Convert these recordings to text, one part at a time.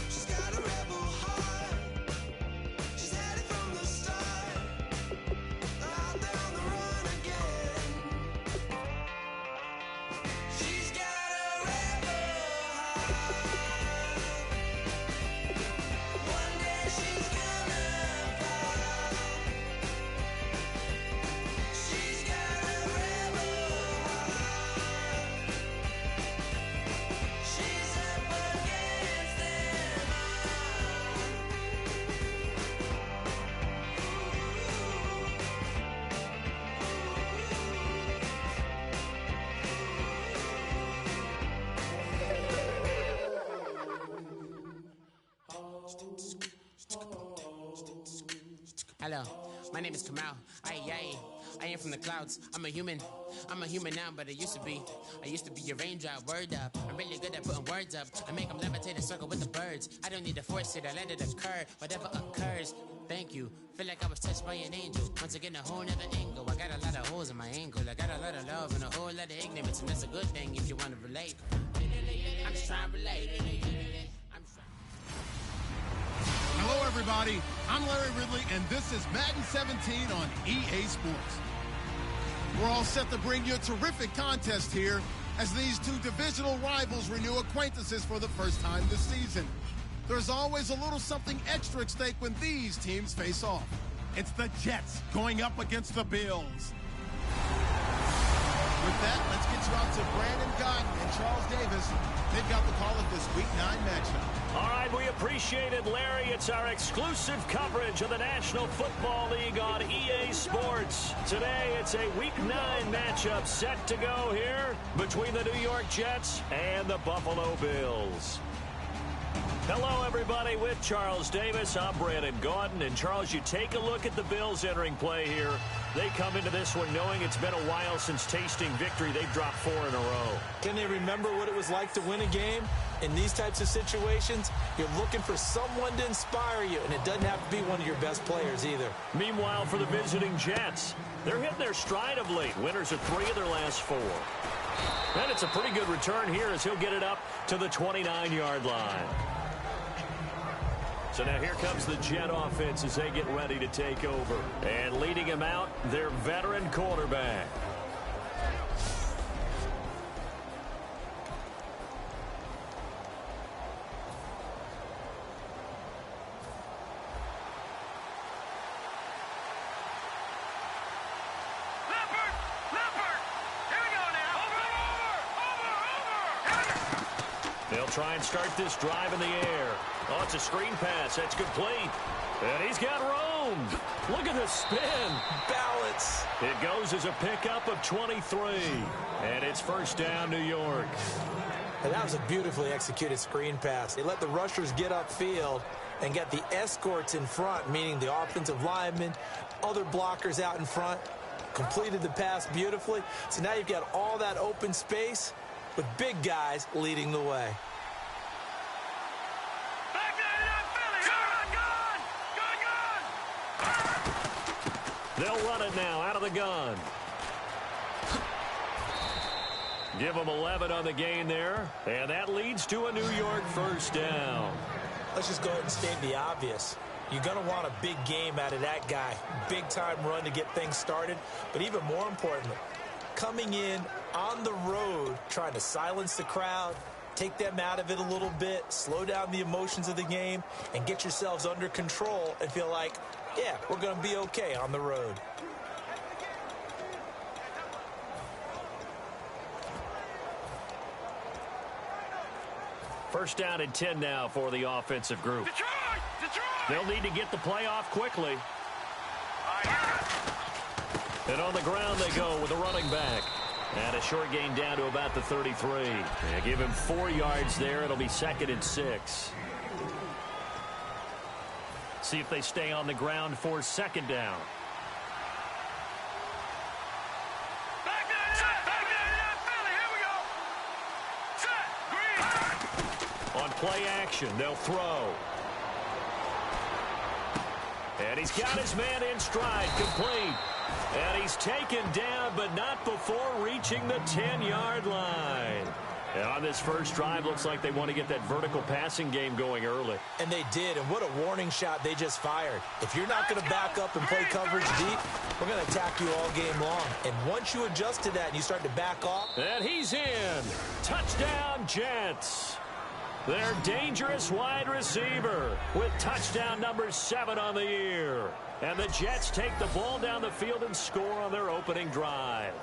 She's got a rebel heart. She's had it from the start. Out there on the run again. She's got a rebel heart. One day she's gonna fall. She's got a rebel heart. She's up against them Hello, my name is Kamal. I am from the clouds. I'm a human now, but I used to be a raindrop. Word up, I'm really good at putting words up. I make them levitate and circle with the birds. I don't need to force it, I let it occur. Whatever occurs, thank you. Feel like I was touched by an angel. Once again, a whole nother angle. I got a lot of holes in my angle. I got a lot of love and a whole lot of ignorance, and that's a good thing if you want to relate. I'm just trying to relate. Hello, everybody. I'm Larry Ridley, and this is Madden 17 on EA Sports. We're all set to bring you a terrific contest here as these two divisional rivals renew acquaintances for the first time this season. There's always a little something extra at stake when these teams face off. It's the Jets going up against the Bills. With that, let's get you out to Brandon Godden and Charles Davis. They've got the call of this Week 9 matchup. All right, we appreciate it, Larry. It's our exclusive coverage of the National Football League on EA Sports. Today, it's a Week 9 matchup set to go here between the New York Jets and the Buffalo Bills. Hello, everybody, with Charles Davis. I'm Brandon Gaudin. And, Charles, you take a look at the Bills entering play here. They come into this one knowing it's been a while since tasting victory. They've dropped 4 in a row. Can they remember what it was like to win a game? In these types of situations, you're looking for someone to inspire you, and it doesn't have to be one of your best players either. Meanwhile, for the visiting Jets, they're hitting their stride of late. Winners of 3 of their last 4. And it's a pretty good return here as he'll get it up to the 29-yard line. So now here comes the Jet offense as they get ready to take over. And leading him out, their veteran quarterback. They'll try and start this drive in the air. Oh, it's a screen pass. That's complete. And he's got room. Look at the spin. Balance. It goes as a pickup of 23. And it's first down, New York. And that was a beautifully executed screen pass. They let the rushers get upfield and get the escorts in front, meaning the offensive linemen, other blockers out in front, completed the pass beautifully. So now you've got all that open space with big guys leading the way. They'll run it now out of the gun. Give them 11 on the gain there. And that leads to a New York first down. Let's just go ahead and state the obvious. You're going to want a big game out of that guy. Big-time run to get things started. But even more importantly, coming in on the road, trying to silence the crowd, take them out of it a little bit, slow down the emotions of the game, and get yourselves under control and feel like, yeah, we're going to be okay on the road. First down and 10 now for the offensive group. Detroit! They'll need to get the play off quickly. And on the ground they go with the running back. And a short gain down to about the 33. Yeah, give him 4 yards there. It'll be 2nd and 6. See if they stay on the ground for 2nd down. On play action, they'll throw. And he's got his man in stride, complete. And he's taken down, but not before reaching the 10-yard line. And on this first drive, looks like they want to get that vertical passing game going early. And they did, and what a warning shot they just fired. If you're not going to back up and play coverage deep, we're going to attack you all game long. And once you adjust to that and you start to back off. And he's in. Touchdown, Jets. Their dangerous wide receiver with touchdown number 7 on the year. And the Jets take the ball down the field and score on their opening drive.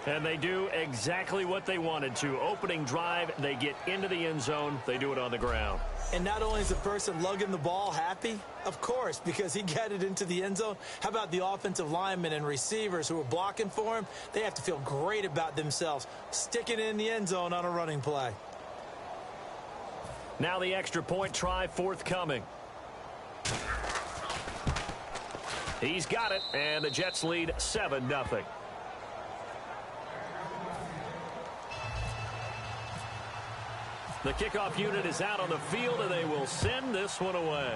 And they do exactly what they wanted to. Opening drive, they get into the end zone. They do it on the ground. And not only is the person lugging the ball happy, of course, because he got it into the end zone. How about the offensive linemen and receivers who are blocking for him? They have to feel great about themselves, sticking it in the end zone on a running play. Now the extra point try forthcoming. He's got it, and the Jets lead 7-0. The kickoff unit is out on the field, and they will send this one away.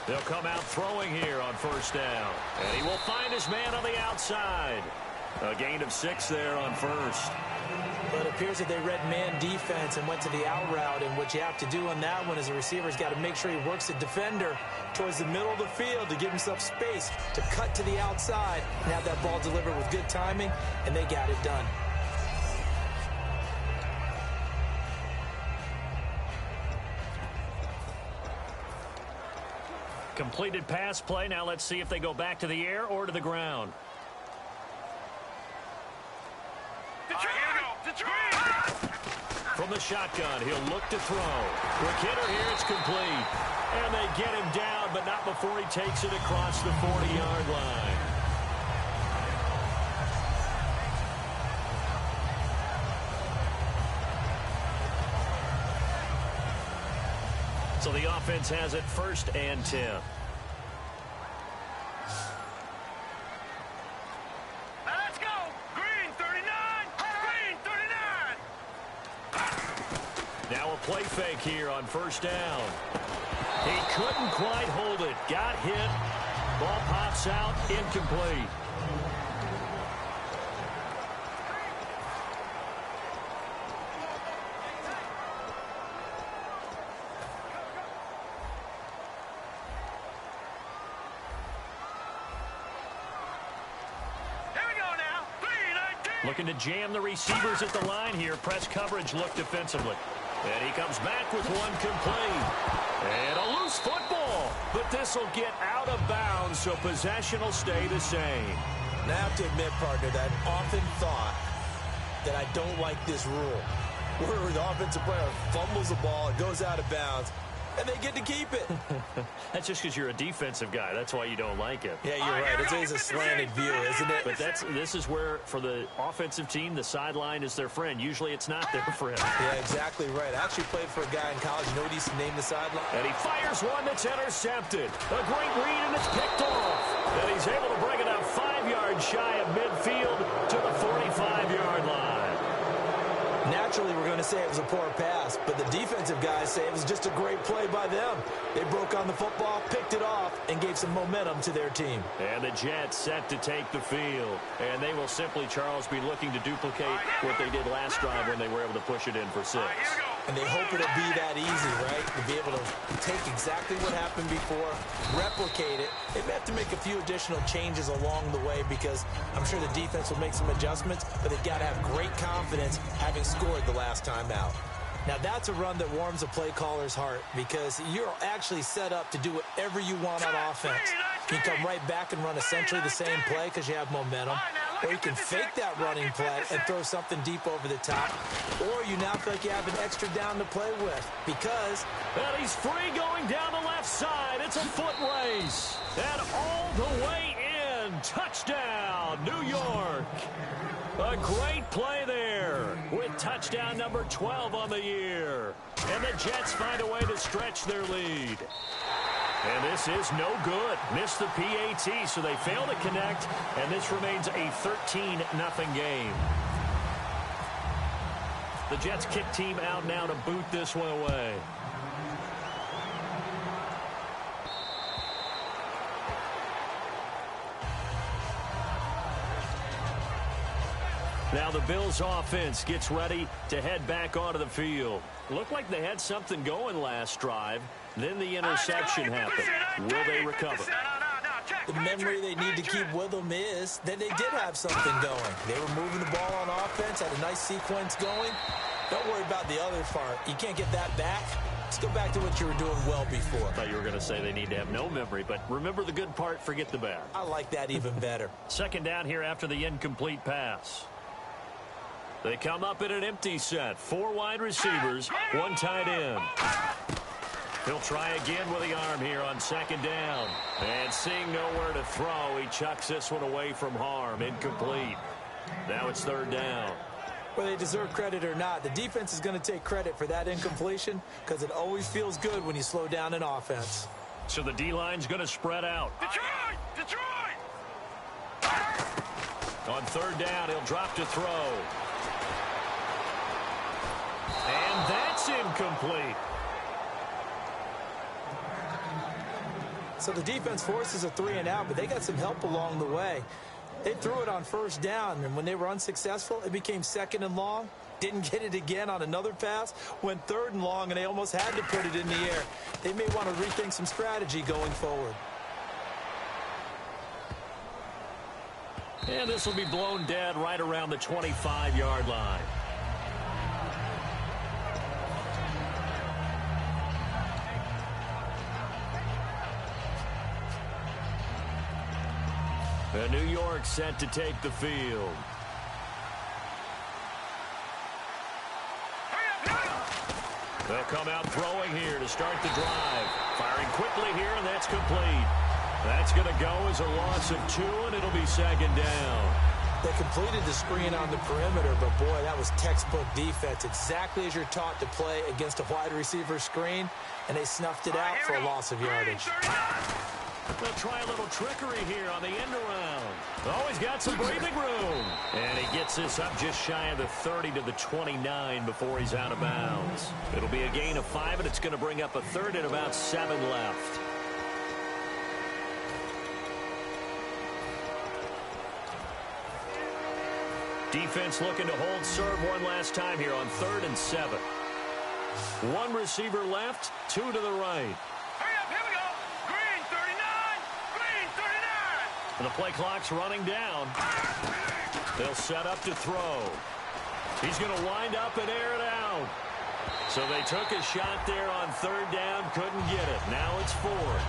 They'll come out throwing here on first down. And he will find his man on the outside. A gain of 6 there on first. But it appears that they read man defense and went to the out route. And what you have to do on that one is the receiver's got to make sure he works the defender towards the middle of the field to give himself space to cut to the outside and have that ball delivered with good timing. And they got it done. Completed pass play. Now let's see if they go back to the air or to the ground. From the shotgun, he'll look to throw. Quick hitter here, it's complete. And they get him down, but not before he takes it across the 40-yard line. So the offense has it 1st and 10. Let's go! Green 39! Green 39! Now a play fake here on first down. He couldn't quite hold it. Got hit. Ball pops out. Incomplete. Looking to jam the receivers at the line here. Press coverage look defensively. And he comes back with one complete. And a loose football. But this will get out of bounds, so possession will stay the same. And I have to admit, partner, that I often thought that I don't like this rule. Where the offensive player fumbles the ball, it goes out of bounds, and they get to keep it. That's just because you're a defensive guy. That's why you don't like it. Yeah, you're right. It is a slanted view, isn't it? But this is where, for the offensive team, the sideline is their friend. Usually it's not their friend. Yeah, exactly right. I actually played for a guy in college. You know what he's named the sideline? And he fires one that's intercepted. A great read, and it's picked off. And he's able to bring it up 5 yards shy of midfield to the 45-yard line. Naturally, we're going to say it was a poor pass, but the defensive guys say it was just a great play by them. They broke on the football, picked it off, and gave some momentum to their team. And the Jets set to take the field. And they will simply, Charles, be looking to duplicate what they did last drive when they were able to push it in for 6. And they hope it'll be that easy, right? To be able to take exactly what happened before, replicate it. They may have to make a few additional changes along the way because I'm sure the defense will make some adjustments, but they've got to have great confidence having scored the last time out. Now, that's a run that warms a play caller's heart because you're actually set up to do whatever you want on offense. You can come right back and run essentially the same play because you have momentum. Or you can fake that running play and throw something deep over the top. Or you now feel like you have an extra down to play with because... And he's free going down the left side. It's a foot race. And all the way in. Touchdown, New York. A great play there with touchdown number 12 on the year. And the Jets find a way to stretch their lead. And this is no good. Missed the PAT, so they fail to connect, and this remains a 13-0 game. The Jets kick team out now to boot this one away. Now the Bills offense gets ready to head back onto the field. Looked like they had something going last drive. Then the interception happened. Will they recover? The memory they need to keep with them is that they did have something going. They were moving the ball on offense, had a nice sequence going. Don't worry about the other part. You can't get that back. Let's go back to what you were doing well before. I thought you were going to say they need to have no memory, but remember the good part, forget the bad. I like that even better. Second down here after the incomplete pass. They come up in an empty set. 4 wide receivers, 1 tight end. He'll try again with the arm here on second down. And seeing nowhere to throw, he chucks this one away from harm. Incomplete. Now it's third down. Whether they deserve credit or not, the defense is going to take credit for that incompletion because it always feels good when you slow down an offense. So the D-line's going to spread out. Detroit! On third down, he'll drop to throw. And that's incomplete. So the defense forces a 3-and-out, but they got some help along the way. They threw it on first down, and when they were unsuccessful, it became second and long. Didn't get it again on another pass. Went third and long, and they almost had to put it in the air. They may want to rethink some strategy going forward. And this will be blown dead right around the 25-yard line. And New York set to take the field. They'll come out throwing here to start the drive. Firing quickly here, and that's complete. That's going to go as a loss of 2, and it'll be second down. They completed the screen on the perimeter, but boy, that was textbook defense. Exactly as you're taught to play against a wide receiver screen, and they snuffed it out for a loss of yardage. They'll try a little trickery here on the end around. Oh, he's got some breathing room. And he gets this up just shy of the 30 to the 29 before he's out of bounds. It'll be a gain of 5, and it's going to bring up a third and about 7 left. Defense looking to hold serve one last time here on 3rd and 7. 1 receiver left, 2 to the right. And the play clock's running down. They'll set up to throw. He's going to wind up and air it out. So they took a shot there on 3rd down, couldn't get it. Now it's 4th.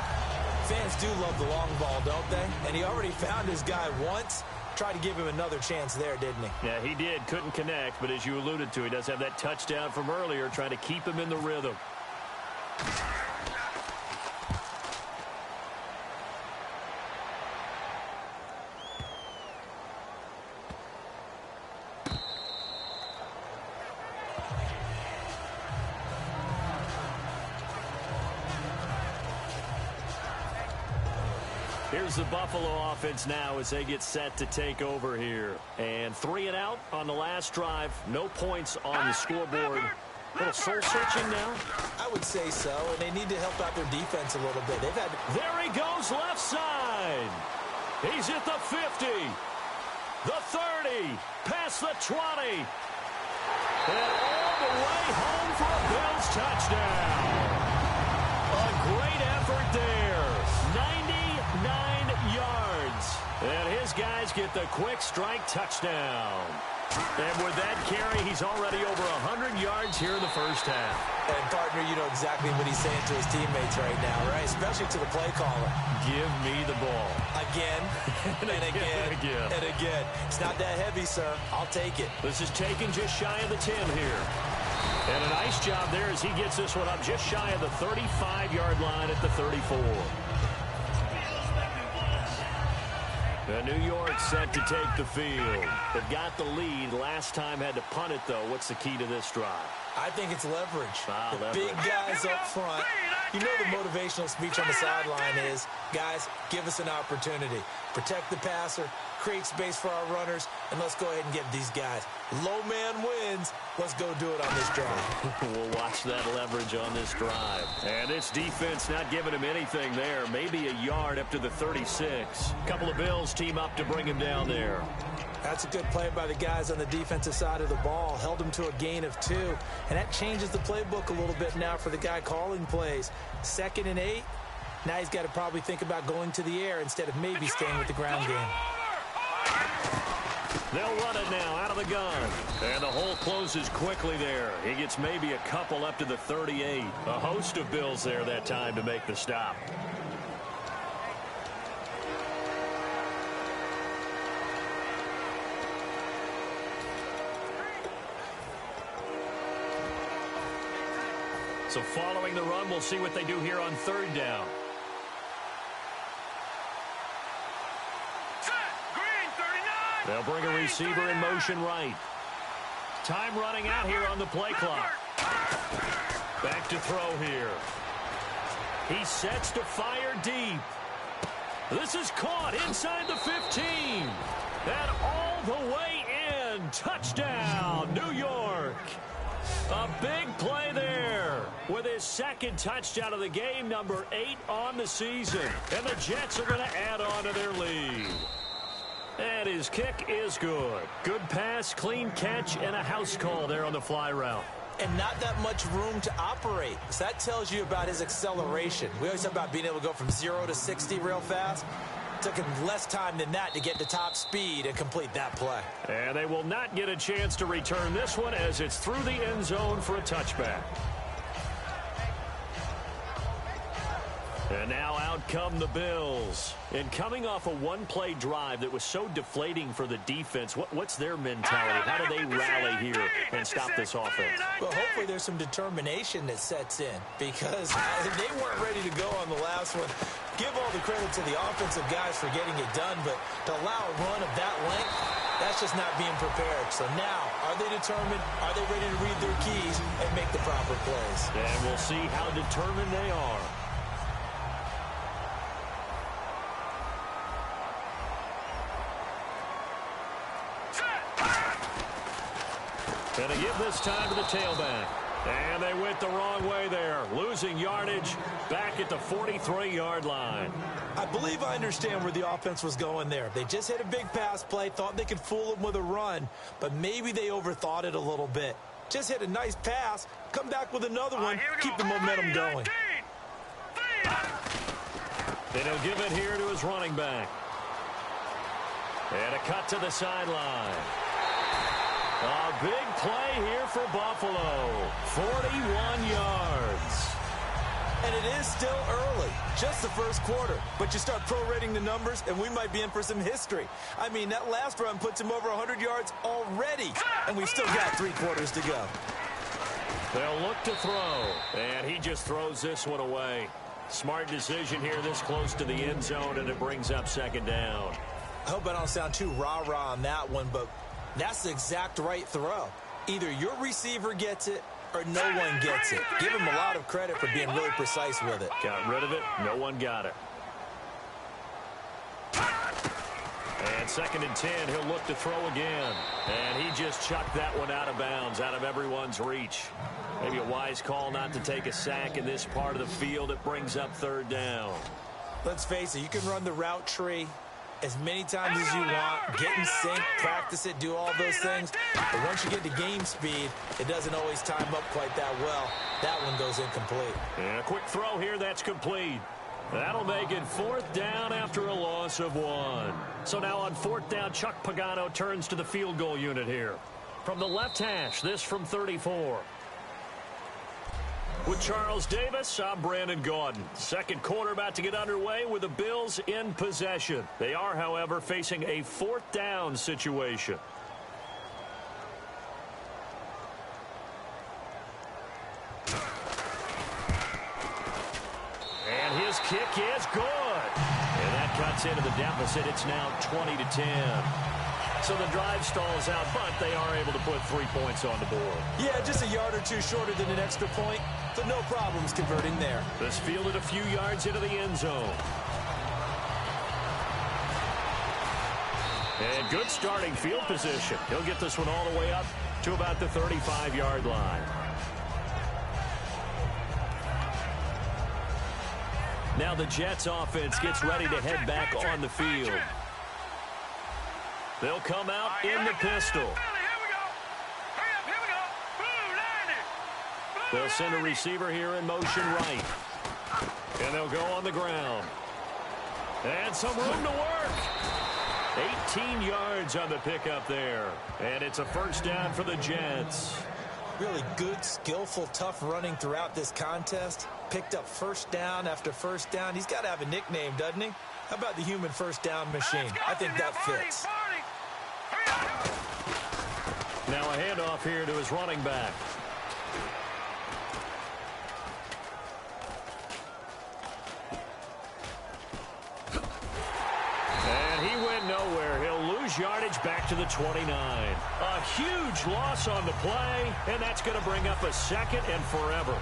Fans do love the long ball, don't they? And he already found his guy once. Tried to give him another chance there, didn't he? Yeah, he did. Couldn't connect, but as you alluded to, he does have that touchdown from earlier, trying to keep him in the rhythm. Here's the Buffalo offense now as they get set to take over here. And 3 and out on the last drive. No points on the scoreboard. A little soul-searching now? I would say so, and they need to help out their defense a little bit. They've had... There he goes left side. He's at the 50, the 30, past the 20. And all the way home for a Bills touchdown. A great effort there. 99 yards. And his guys get the quick strike touchdown. And with that carry, he's already over 100 yards here in the first half. And, partner, you know exactly what he's saying to his teammates right now, right? Especially to the play caller. Give me the ball. Again, and again, and again. It's not that heavy, sir. I'll take it. This is taken just shy of the 10 here. And a nice job there as he gets this one up just shy of the 35-yard line at the 34. New York set to take the field. They've got the lead. Last time had to punt it, though. What's the key to this drive? I think it's leverage. Leverage. Big guys up front. You know the motivational speech on the sideline is, guys, give us an opportunity. Protect the passer, create space for our runners, and let's go ahead and get these guys. Low man wins. Let's go do it on this drive. We'll watch that leverage on this drive. And this defense not giving him anything there. Maybe a yard up to the 36. Couple of Bills team up to bring him down there. That's a good play by the guys on the defensive side of the ball. Held him to a gain of 2. And that changes the playbook a little bit now for the guy calling plays. 2nd and 8. Now he's got to probably think about going to the air instead of maybe staying with the ground game. They'll run it now out of the gun. And the hole closes quickly there. He gets maybe a couple up to the 38. A host of Bills there that time to make the stop. So following the run, we'll see what they do here on 3rd down. They'll bring a receiver in motion right. Time running out here on the play clock. Back to throw here. He sets to fire deep. This is caught inside the 15. And all the way in. Touchdown, New York. A big play there with his 2nd touchdown of the game, number 8 on the season. And the Jets are going to add on to their lead. And his kick is good. Good pass, clean catch, and a house call there on the fly route. And not that much room to operate. So that tells you about his acceleration. We always talk about being able to go from 0 to 60 real fast. It took him less time than that to get to top speed and complete that play. And they will not get a chance to return this one as it's through the end zone for a touchback. And now out come the Bills. And coming off a one-play drive that was so deflating for the defense, what's their mentality? How do they rally here and stop this offense? Well, hopefully there's some determination that sets in because they weren't ready to go on the last one. Give all the credit to the offensive guys for getting it done, but to allow a run of that length, that's just not being prepared. So now, are they determined? Are they ready to read their keys and make the proper plays? And we'll see how determined they are. And they give this time to the tailback. And they went the wrong way there, losing yardage back at the 43-yard line. I believe I understand where the offense was going there. They just hit a big pass play, thought they could fool him with a run, but maybe they overthought it a little bit. Just hit a nice pass, come back with another one, keep the momentum going. Then he'll give it here to his running back. And a cut to the sideline. A big play here for Buffalo. 41 yards. And it is still early, just the first quarter. But you start prorating the numbers, and we might be in for some history. I mean, that last run puts him over 100 yards already. And we've still got 3 quarters to go. They'll look to throw. And he just throws this one away. Smart decision here this close to the end zone, and it brings up 2nd down. I hope I don't sound too rah-rah on that one, but that's the exact right throw. Either your receiver gets it or no one gets it. Give him a lot of credit for being really precise with it. Got rid of it. No one got it. And 2nd and 10, he'll look to throw again. And he just chucked that one out of bounds, out of everyone's reach. Maybe a wise call not to take a sack in this part of the field. It brings up 3rd down. Let's face it, you can run the route tree as many times as you want, get in sync, practice it, do all those things. But once you get to game speed, it doesn't always time up quite that well. That one goes incomplete. And a quick throw here, that's complete. That'll make it 4th down after a loss of 1. So now on 4th down, Chuck Pagano turns to the field goal unit here. From the left hash, this from 34. With Charles Davis, I'm Brandon Gaudin. 2nd quarter about to get underway with the Bills in possession. They are, however, facing a 4th down situation. And his kick is good. And that cuts into the deficit. It's now 20-10. So the drive stalls out, but they are able to put 3 points on the board. Yeah, just a yard or two shorter than an extra point, so no problems converting there. This fielded a few yards into the end zone. And good starting field position. He'll get this one all the way up to about the 35-yard line. Now the Jets offense gets ready to head back on the field. They'll come out in the pistol. They'll send a receiver here in motion right. And they'll go on the ground. And some room to work. 18 yards on the pickup there. And it's a first down for the Jets. Really good, skillful, tough running throughout this contest. Picked up first down after first down. He's got to have a nickname, doesn't he? How about the human first down machine? I think that fits. Now a handoff here to his running back. And he went nowhere. He'll lose yardage back to the 29. A huge loss on the play, and that's going to bring up a second and forever.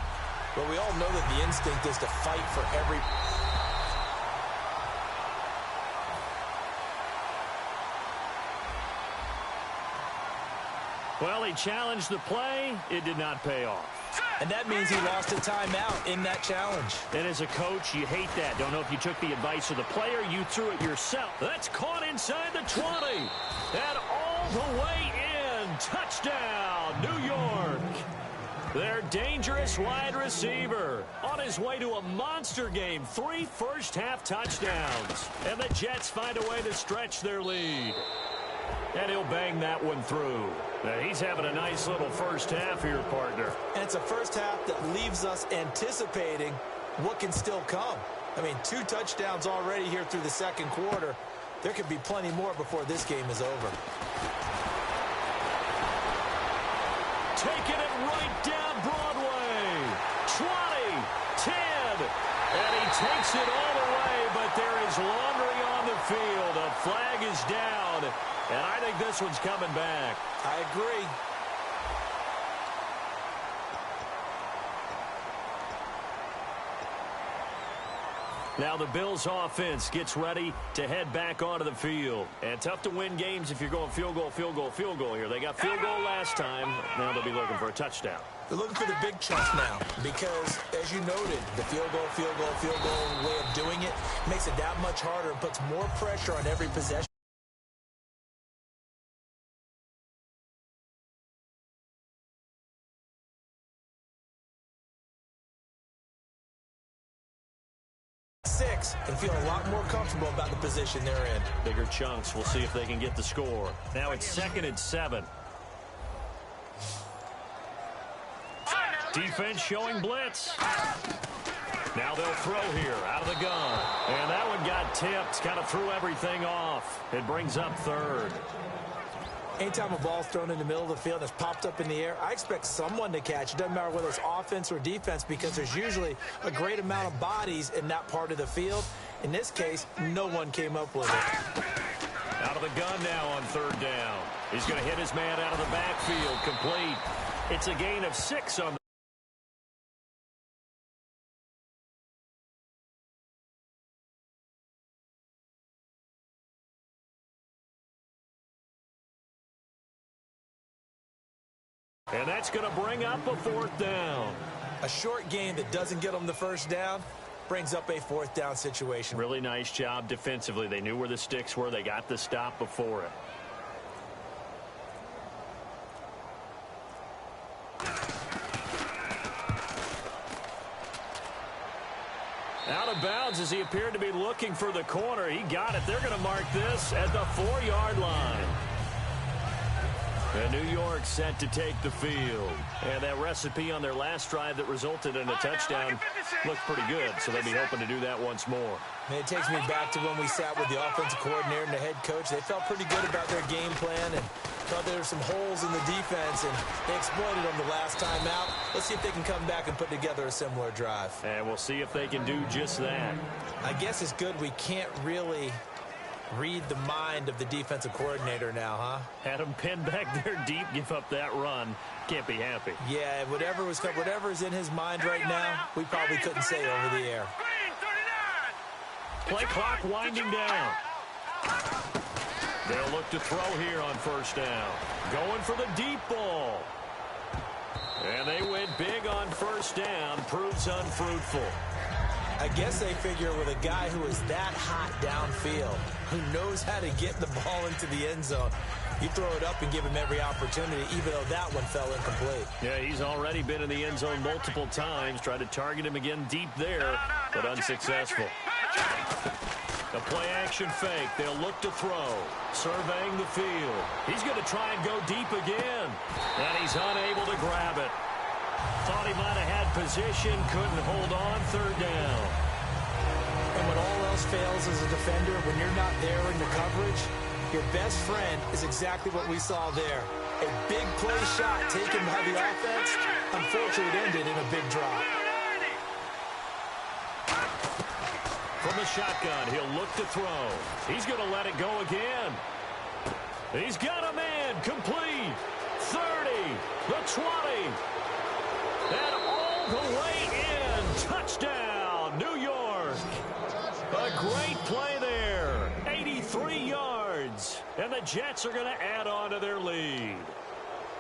But we all know that the instinct is to fight for every... Well, he challenged the play. It did not pay off. And that means he lost a timeout in that challenge. And as a coach, you hate that. Don't know if you took the advice of the player. You threw it yourself. That's caught inside the 20. And all the way in. Touchdown, New York. Their dangerous wide receiver on his way to a monster game. 3 first-half touchdowns. And the Jets find a way to stretch their lead. And he'll bang that one through. Now, he's having a nice little first half here, partner. And it's a first half that leaves us anticipating what can still come. I mean, 2 touchdowns already here through the second quarter. There could be plenty more before this game is over. Taking it right down Broadway. 20, 10. And he takes it all the way, but there is laundry on the field. A flag is down. And I think this one's coming back. I agree. Now the Bills offense gets ready to head back onto the field. And tough to win games if you're going field goal, field goal, field goal here. They got field goal last time. Now they'll be looking for a touchdown. They're looking for the big chunk now because, as you noted, the field goal way of doing it makes it that much harder and puts more pressure on every possession. And feel a lot more comfortable about the position they're in. Bigger chunks. We'll see if they can get the score. Now it's 2nd and 7. Defense showing blitz. Now they'll throw here out of the gun. And that one got tipped. Kind of threw everything off. It brings up 3rd. Anytime a ball's thrown in the middle of the field that's popped up in the air, I expect someone to catch. It doesn't matter whether it's offense or defense because there's usually a great amount of bodies in that part of the field. In this case, no one came up with it. Out of the gun now on 3rd down. He's going to hit his man out of the backfield. Complete. It's a gain of 6 on the... And that's going to bring up a 4th down. A short game that doesn't get them the first down brings up a 4th down situation. Really nice job defensively. They knew where the sticks were. They got the stop before it. Out of bounds as he appeared to be looking for the corner. He got it. They're going to mark this at the 4-yard line. And New York set to take the field. And that recipe on their last drive that resulted in a touchdown looked pretty good, so they'll be hoping to do that once more. And it takes me back to when we sat with the offensive coordinator and the head coach. They felt pretty good about their game plan and thought there were some holes in the defense, and they exploited them the last time out. Let's see if they can come back and put together a similar drive. And we'll see if they can do just that. I guess it's good we can't really Read the mind of the defensive coordinator now, huh? Had him pinned back there deep, give up that run. Can't be happy. Yeah, whatever's in his mind right now, we probably couldn't say over the air. Play clock winding down. They'll look to throw here on first down. Going for the deep ball. And they went big on first down. Proves unfruitful. I guess they figure with a guy who is that hot downfield, who knows how to get the ball into the end zone, you throw it up and give him every opportunity, even though that one fell incomplete. Yeah, he's already been in the end zone multiple times. Tried to target him again deep there, but unsuccessful. A play-action fake. They'll look to throw. Surveying the field. He's going to try and go deep again. And he's unable to grab it. Thought he might have had position. Couldn't hold on. Third down. And when all else fails as a defender, when you're not there in the coverage, your best friend is exactly what we saw there. A big play shot taken by the offense. Unfortunately, it ended in a big drop. From the shotgun, he'll look to throw. He's going to let it go again. He's got a man. Complete. 30. The 20. And all the way in. Touchdown, New York. A great play there. 83 yards. And the Jets are going to add on to their lead.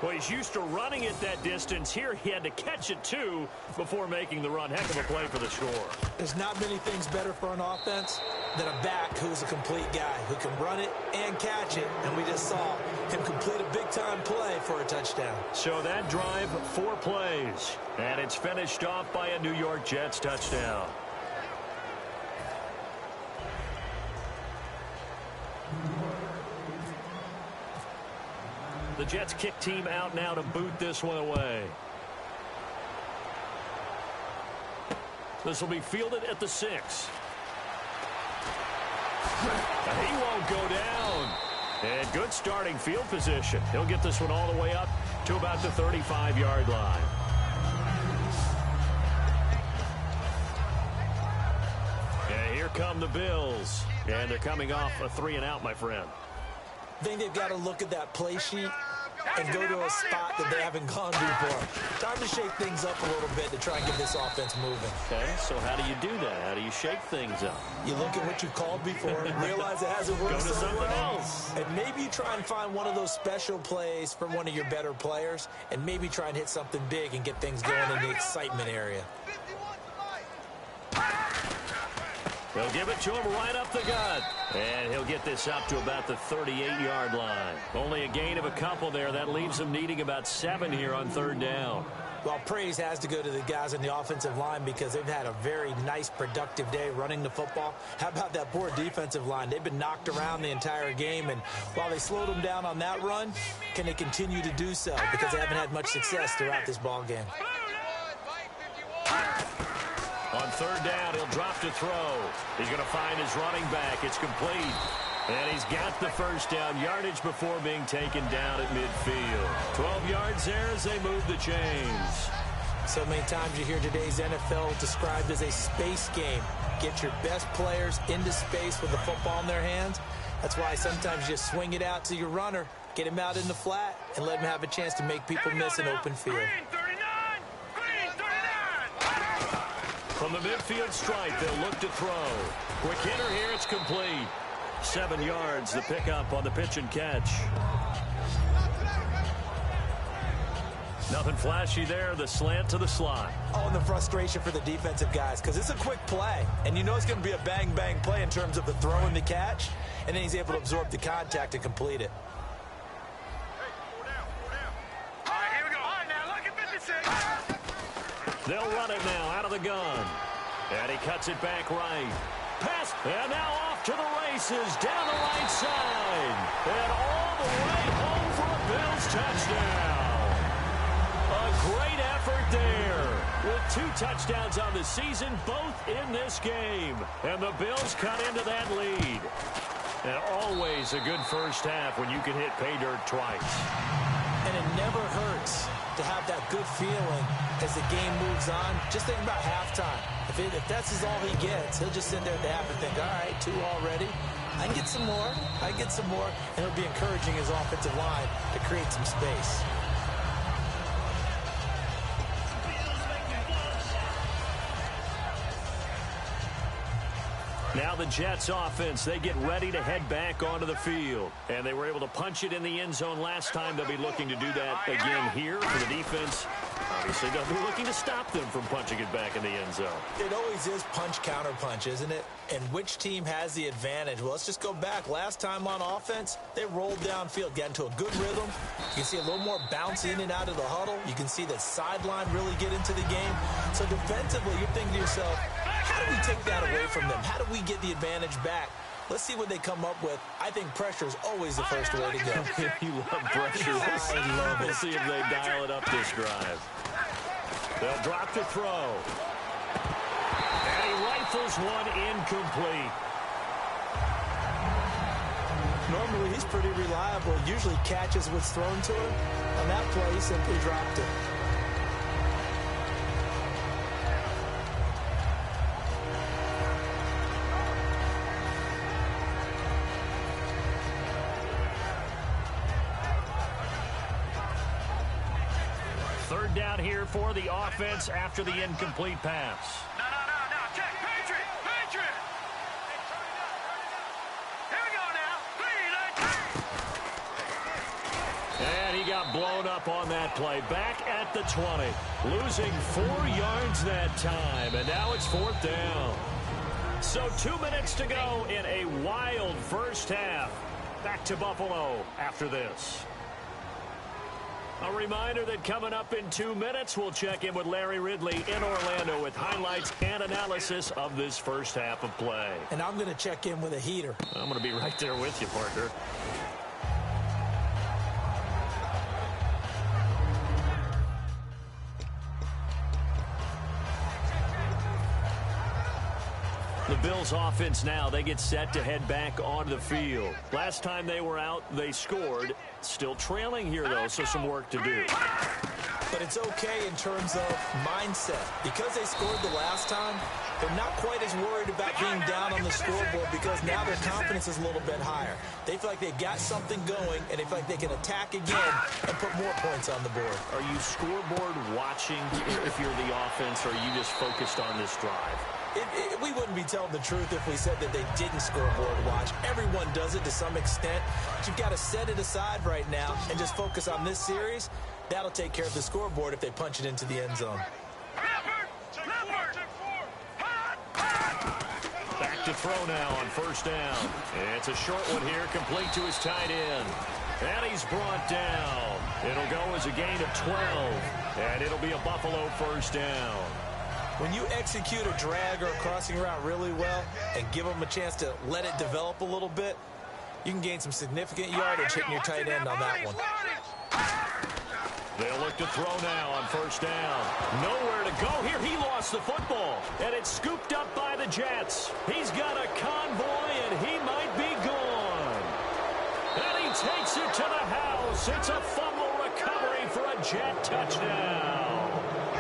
Well, he's used to running it that distance. Here he had to catch it, too, before making the run. Heck of a play for the score. There's not many things better for an offense than a back who's a complete guy who can run it and catch it. And we just saw him complete a big-time play for a touchdown. So that drive, 4 plays. And it's finished off by a New York Jets touchdown. The Jets kick team out now to boot this one away. This will be fielded at the 6. He won't go down. And good starting field position. He'll get this one all the way up to about the 35-yard line. And here come the Bills. And they're coming off a 3-and-out, my friend. I think they've got to look at that play sheet and go to a spot that they haven't gone before. Time to shake things up a little bit to try and get this offense moving. Okay, so how do you do that? How do you shake things up? You look at what you've called before, realize it hasn't worked Go to so something well, else. and maybe you try and find one of those special plays from one of your better players, and maybe try and hit something big and get things going in the excitement area. They'll give it to him right up the gut. And he'll get this up to about the 38-yard line. Only a gain of a couple there. That leaves them needing about 7 here on third down. Well, praise has to go to the guys on the offensive line because they've had a very nice, productive day running the football. How about that poor defensive line? They've been knocked around the entire game, and while they slowed them down on that run, can they continue to do so? Because they haven't had much success throughout this ball game. On third down, he'll drop to throw. He's going to find his running back. It's complete. And he's got the first down yardage before being taken down at midfield. 12 yards there as they move the chains. So many times you hear today's NFL described as a space game. Get your best players into space with the football in their hands. That's why sometimes you swing it out to your runner, get him out in the flat, and let him have a chance to make people miss an open field. From the midfield stripe, they'll look to throw. Quick hitter here, it's complete. 7 yards, the pickup on the pitch and catch. Nothing flashy there, the slant to the slot. Oh, and the frustration for the defensive guys, because it's a quick play, and you know it's going to be a bang-bang play in terms of the throw and the catch, and then he's able to absorb the contact and complete it. They'll run it now out of the gun. And he cuts it back right. Pass, and now off to the races, down the right side. And all the way home for a Bills touchdown. A great effort there. With 2 touchdowns on the season, both in this game. And the Bills cut into that lead. And always a good first half when you can hit pay dirt twice. And it never hurts to have that good feeling as the game moves on. Just think about halftime. If that's all he gets, he'll just sit there at the half and think, all right, 2 already. I get some more. And it'll be encouraging his offensive line to create some space. Now the Jets offense, they get ready to head back onto the field. And they were able to punch it in the end zone last time. They'll be looking to do that again here for the defense. Obviously, they'll be looking to stop them from punching it back in the end zone. It always is punch-counter-punch, isn't it? And which team has the advantage? Well, let's just go back. Last time on offense, they rolled downfield, got into a good rhythm. You can see a little more bounce in and out of the huddle. You can see the sideline really get into the game. So defensively, you're thinking to yourself, how do we take that away from them? How do we get the advantage back? Let's see what they come up with. I think pressure is always the first way to go. You love pressure. I love it. We'll see if they dial it up this drive. They'll drop to throw. And he rifles one incomplete. Normally, he's pretty reliable. Usually catches what's thrown to him. On that play, he simply dropped it. Third down here for the offense after the incomplete pass. No. Check. Patriot. Here we go now. And he got blown up on that play. Back at the 20. Losing 4 yards that time. And now it's 4th down. So 2 minutes to go in a wild first half. Back to Buffalo after this. A reminder that coming up in 2 minutes, we'll check in with Larry Ridley in Orlando with highlights and analysis of this first half of play. And I'm going to check in with a heater. I'm going to be right there with you, partner. The Bills offense now, they get set to head back onto the field. Last time they were out, they scored. Still trailing here, though, so some work to do. But it's okay in terms of mindset. Because they scored the last time, they're not quite as worried about being down on the scoreboard because now their confidence is a little bit higher. They feel like they've got something going, and they feel like they can attack again and put more points on the board. Are you scoreboard watching if you're the offense, or are you just focused on this drive? We wouldn't be telling the truth if we said that they didn't scoreboard watch. Everyone does it to some extent. But you've got to set it aside right now and just focus on this series. That'll take care of the scoreboard if they punch it into the end zone. Back to throw now on first down. It's a short one here, complete to his tight end. And he's brought down. It'll go as a gain of 12. And it'll be a Buffalo first down. When you execute a drag or a crossing route really well and give them a chance to let it develop a little bit, you can gain some significant yardage hitting your tight end on that one. They'll look to throw now on first down. Nowhere to go here. He lost the football. And it's scooped up by the Jets. He's got a convoy, and he might be gone. And he takes it to the house. It's a fumble recovery for a Jet touchdown.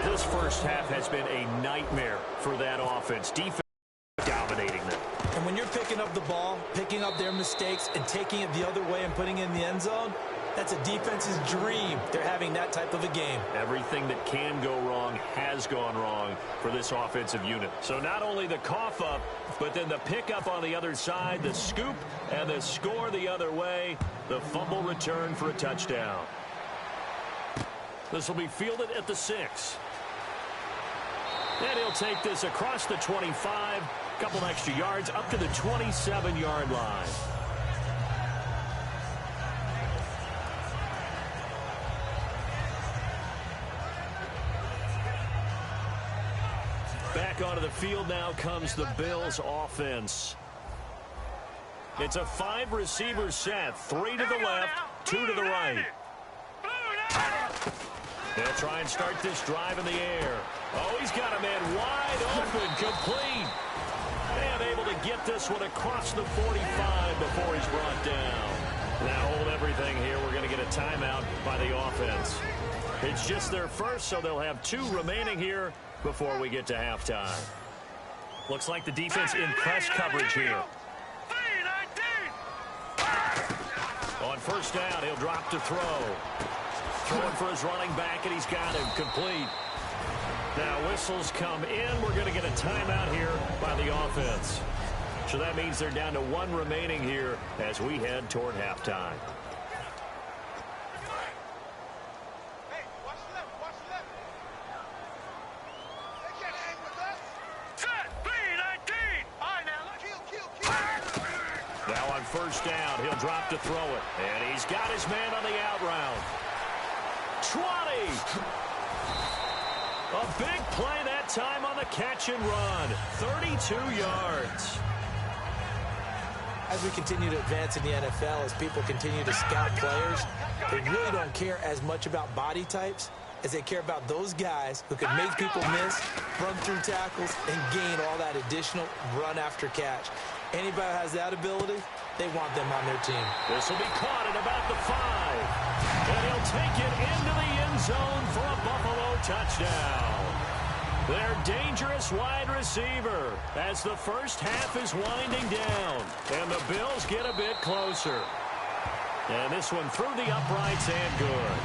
This first half has been a nightmare for that offense. Defense dominating them. And when you're picking up the ball, picking up their mistakes, and taking it the other way and putting it in the end zone, that's a defense's dream. They're having that type of a game. Everything that can go wrong has gone wrong for this offensive unit. So not only the cough up, but then the pickup on the other side, the scoop, and the score the other way. The fumble return for a touchdown. This will be fielded at the 6. And he'll take this across the 25, a couple extra yards, up to the 27-yard line. Back onto the field now comes the Bills offense. It's a 5-receiver set, 3 to the left, 2 to the right. They'll try and start this drive in the air. Oh, he's got a man wide open, complete. And able to get this one across the 45 before he's brought down. Now hold everything here. We're going to get a timeout by the offense. It's just their first, so they'll have 2 remaining here before we get to halftime. Looks like the defense in press coverage here. first down. He'll drop to throw. Throwing for his running back, and he's got him complete. Now whistles come in. We're going to get a timeout here by the offense. So that means they're down to one remaining here as we head toward halftime. Hey, watch the left, watch the left. They can't hang with us. Set, B-19. All right, now, kill. Now on first down, he'll drop to throw it. And he's got his man on the out route. 20. A big play that time on the catch and run. 32 yards. As we continue to advance in the NFL, as people continue to scout players, they really don't care as much about body types as they care about those guys who can make people miss, run through tackles, and gain all that additional run after catch. Anybody who has that ability, they want them on their team. This will be caught at about the 5. And he'll take it into the end zone for a Buffalo touchdown. Their dangerous wide receiver as the first half is winding down. And the Bills get a bit closer. And this one through the uprights and good.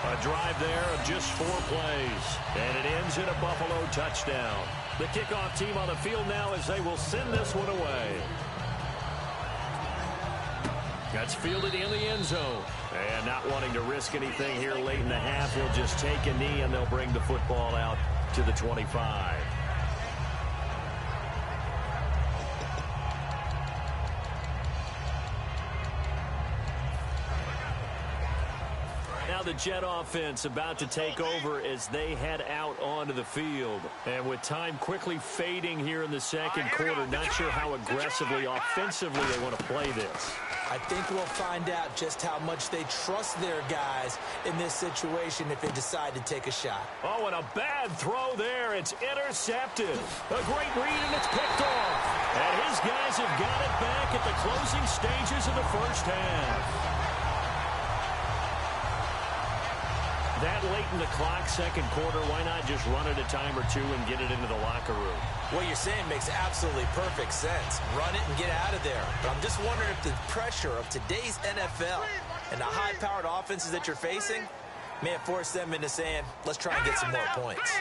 A drive there of just 4 plays. And it ends in a Buffalo touchdown. The kickoff team on the field now as they will send this one away. That's fielded in the end zone. And not wanting to risk anything here late in the half, he'll just take a knee and they'll bring the football out to the 25. Now the Jet offense about to take over as they head out onto the field. And with time quickly fading here in the second quarter, not sure how aggressively, offensively they want to play this. I think we'll find out just how much they trust their guys in this situation if they decide to take a shot. Oh, and a bad throw there. It's intercepted. A great read, and it's picked off. And his guys have got it back at the closing stages of the first half. That late in the clock, second quarter, why not just run it a time or two and get it into the locker room? What you're saying makes absolutely perfect sense. Run it and get out of there. But I'm just wondering if the pressure of today's NFL and the high-powered offenses that you're facing may have forced them into saying, let's try and get some more points.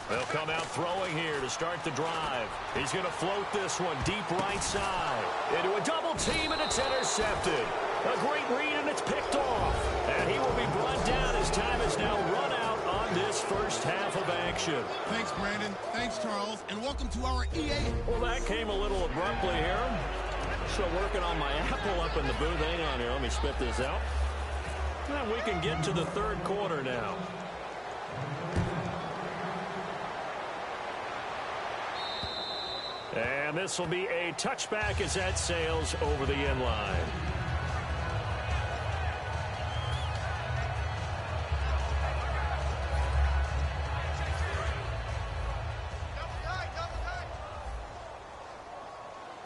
They'll come out throwing here to start the drive. He's going to float this one deep right side. Into a double team, and it's intercepted. A great read, and it's picked off. And he will be brought down as time is now run out on this first half of action. Thanks, Brandon. Thanks, Charles. And welcome to our EA. Well, that came a little abruptly here. Still working on my apple up in the booth. Hang on here. Let me spit this out. And we can get to the third quarter now. And this will be a touchback as that sails over the end line.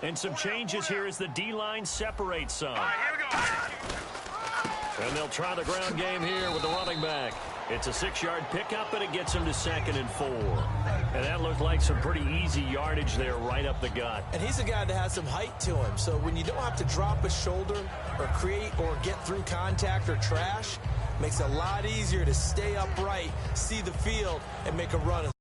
And some changes here as the D-line separates some. And they'll try the ground game here with the running back. It's a 6-yard pickup, and it gets him to 2nd and 4. And that looked like some pretty easy yardage there right up the gut. And he's a guy that has some height to him. So when you don't have to drop a shoulder or create or get through contact or trash, makes it a lot easier to stay upright, see the field, and make a run.